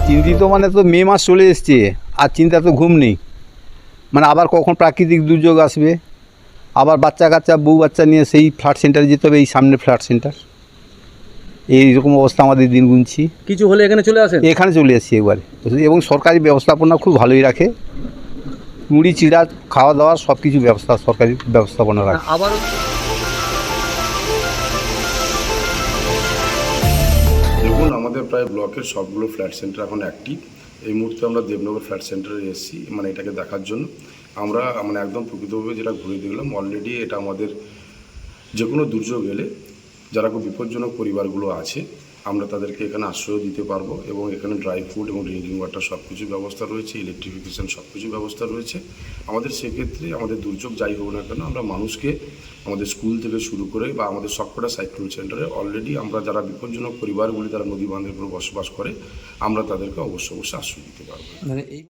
চিন্তিত মানে তো মে মাস চলে এসছে, আর চিন্তা তো ঘুম নেই। মানে আবার কখন প্রাকৃতিক দুর্যোগ আসবে, আবার বাচ্চা কাচ্চা বউ বাচ্চা নিয়ে সেই ফ্ল্যাট সেন্টারে যেতে হবে, এই সামনে ফ্ল্যাট সেন্টার। এইরকম অবস্থা আমাদের দিন গুনছি। কিছু হলে এখানে চলে আসেন? এখানে চলে আসছি একবারে, এবং সরকারি ব্যবস্থাপনা খুব ভালোই রাখে। মুড়ি চিড়া খাওয়া দাওয়া সব কিছু ব্যবস্থা সরকারি ব্যবস্থাপনা রাখে। আবার দেখুন, আমাদের প্রায় ব্লকের সবগুলো ফ্ল্যাট সেন্টার এখন অ্যাক্টিভ। এই মুহূর্তে আমরা দেবনগর ফ্ল্যাট সেন্টারে এসেছি, মানে এটাকে দেখার জন্য। আমরা মানে একদম প্রকৃতভাবে যেটা ঘুরে দেখলাম, অলরেডি এটা আমাদের যে কোনো দুর্যোগ এলে যারা খুব বিপজ্জনক পরিবারগুলো আছে, আমরা তাদেরকে এখানে আশ্রয় দিতে পারবো। এবং এখানে ড্রাই ফুড এবং ড্রিঙ্কিং ওয়াটার সব কিছু ব্যবস্থা রয়েছে, ইলেকট্রিফিকেশান সব কিছু ব্যবস্থা রয়েছে আমাদের। সেক্ষেত্রে আমাদের দুর্যোগ যাই হোক না কেন, আমরা মানুষকে আমাদের স্কুল থেকে শুরু করে বা আমাদের সবকটা সাইক্লোন সেন্টারে অলরেডি আমরা যারা বিপজ্জনক পরিবারগুলি, তারা নদী বাঁধের উপর বসবাস করে, আমরা তাদেরকে অবশ্যই আশ্রয় দিতে পারবো। মানে এই